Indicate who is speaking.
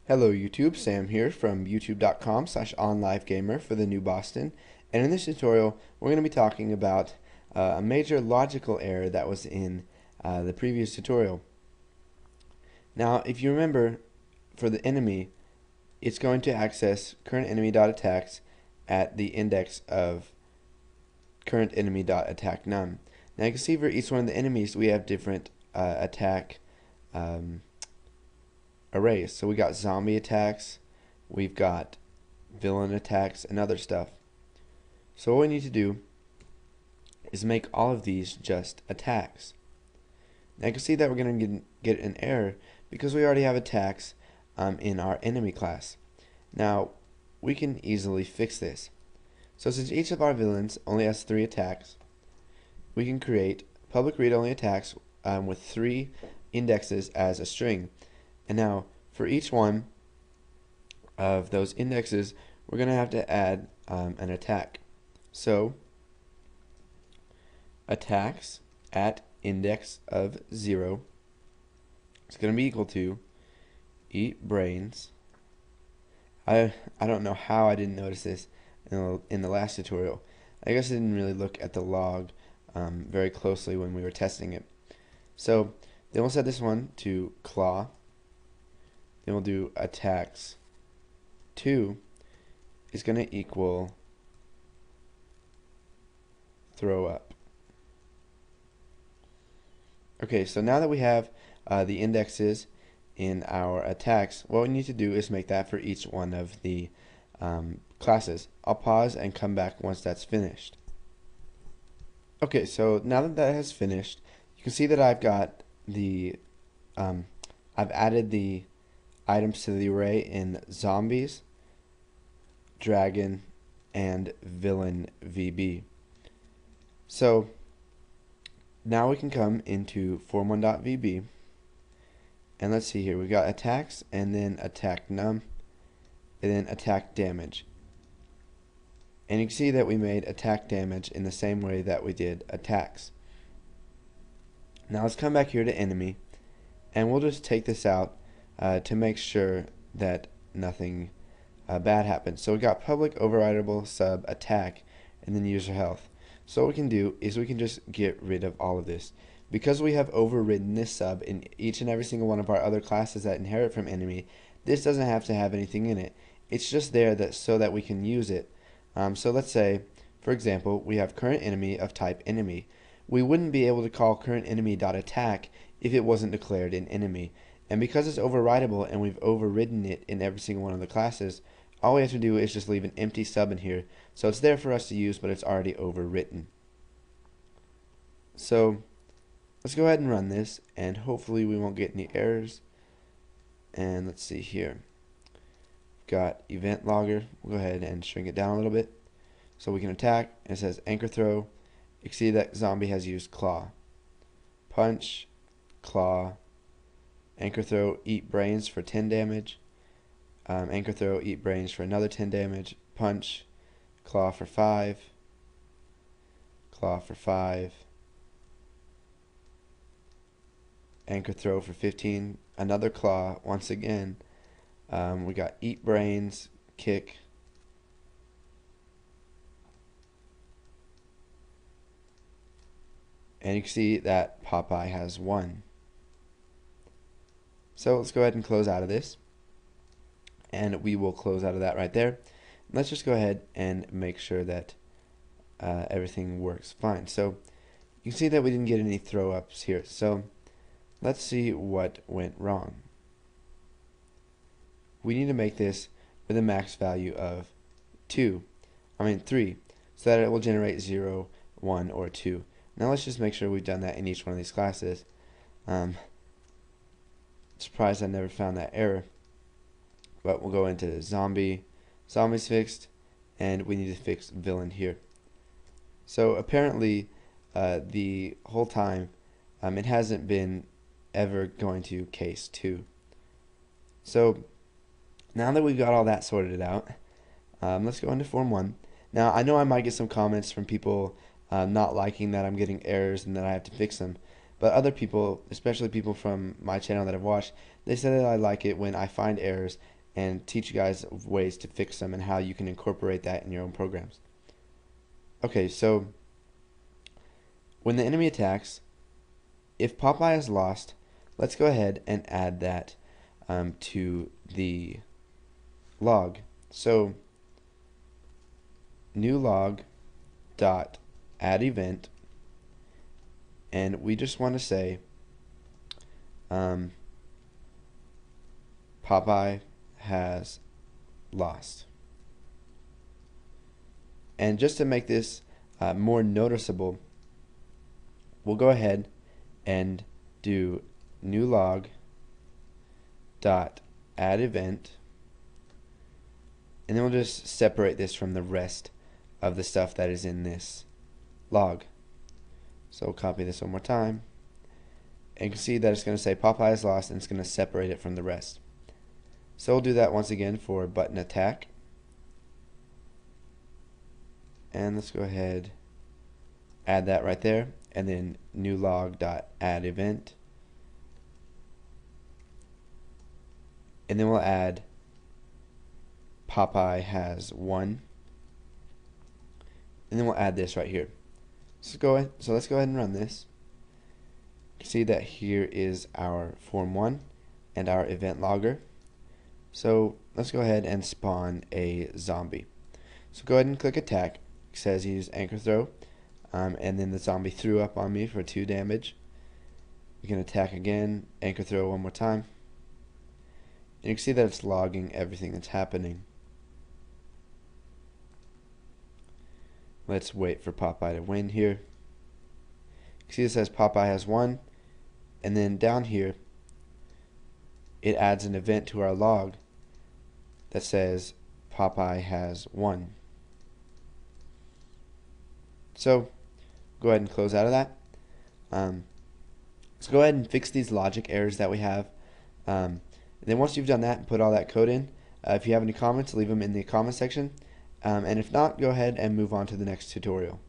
Speaker 1: Hello YouTube, Sam here from youtube.com/onlivegamer for the new Boston, and in this tutorial we're going to be talking about a major logical error that was in the previous tutorial. Now if you remember, for the enemy it's going to access current enemy.attacks at the index of current enemy.attack num. Now you can see for each one of the enemies we have different attack arrays. So we got zombie attacks, we've got villain attacks, and other stuff. So what we need to do is make all of these just attacks. Now you can see that we're going to get an error because we already have attacks in our enemy class. Now we can easily fix this. So since each of our villains only has 3 attacks, we can create public read-only attacks with 3 indexes as a string. And now for each one of those indexes we're going to have to add an attack. So attacks at index of 0 is going to be equal to eat brains. I don't know how I didn't notice this in the last tutorial. I guess I didn't really look at the log very closely when we were testing it. So then we'll set this one to claw. Then we'll do attacks 2 is going to equal throw up. Okay, so now that we have the indexes in our attacks, what we need to do is make that for each one of the classes. I'll pause and come back once that's finished. Okay, so now that that has finished, you can see that I've got the I've added the items to the array in zombies, dragon, and villain VB. So now we can come into form1.vb, and let's see here, we got attacks and then attack num and then attack damage. And you can see that we made attack damage in the same way that we did attacks. Now let's come back here to enemy, and we'll just take this out to make sure that nothing bad happens. So we got public overridable sub attack and then user health. So what we can do is we can just get rid of all of this. Because we have overridden this sub in each and every single one of our other classes that inherit from enemy, this doesn't have to have anything in it. It's just there so that we can use it. So let's say, for example, we have current enemy of type enemy. We wouldn't be able to call current enemy.attack if it wasn't declared in enemy. And because it's overridable and we've overridden it in every single one of the classes, all we have to do is just leave an empty sub in here. So it's there for us to use, but it's already overwritten. So let's go ahead and run this, and hopefully we won't get any errors. And let's see here. We've got event logger. We'll go ahead and shrink it down a little bit so we can attack. And it says anchor throw. You can see that zombie has used claw. Punch, claw, anchor throw, eat brains for 10 damage. Anchor throw, eat brains for another 10 damage. Punch, claw for 5. Claw for 5. Anchor throw for 15. Another claw once again. We got eat brains, kick. And you can see that Popeye has 1. So let's go ahead and close out of this. And we will close out of that right there. Let's just go ahead and make sure that everything works fine. So you can see that we didn't get any throw ups here. So let's see what went wrong. We need to make this with a max value of 3, so that it will generate 0, 1, or 2. Now let's just make sure we've done that in each one of these classes. Surprised I never found that error. But we'll go into zombies fixed, and we need to fix villain here. So apparently the whole time it hasn't been ever going to case 2. So now that we've got all that sorted out, let's go into form 1. Now I know I might get some comments from people not liking that I'm getting errors and that I have to fix them. But other people, especially people from my channel that I've watched, they say that I like it when I find errors and teach you guys ways to fix them and how you can incorporate that in your own programs. Okay, so when the enemy attacks, if Popeye is lost, let's go ahead and add that to the log. So new log dot add event, and we just want to say Popeye has lost. And just to make this more noticeable, we'll go ahead and do new log dot add event, and then we'll just separate this from the rest of the stuff that is in this log. So we'll copy this one more time, and you can see that it's going to say Popeye is lost, and it's going to separate it from the rest. So we'll do that once again for button attack, and let's go ahead, add that right there, and then new log dot add event, and then we'll add Popeye has won, and then we'll add this right here. So let's go ahead and run this. You can see that here is our form 1 and our event logger. So let's go ahead and spawn a zombie. So go ahead and click attack. It says use anchor throw, and then the zombie threw up on me for 2 damage. We can attack again, anchor throw one more time, and you can see that it's logging everything that's happening. Let's wait for Popeye to win here. You can see it says Popeye has won, and then down here it adds an event to our log that says Popeye has won. So go ahead and close out of that. Let's go ahead and fix these logic errors that we have. And then once you've done that and put all that code in, if you have any comments, leave them in the comment section. And if not, go ahead and move on to the next tutorial.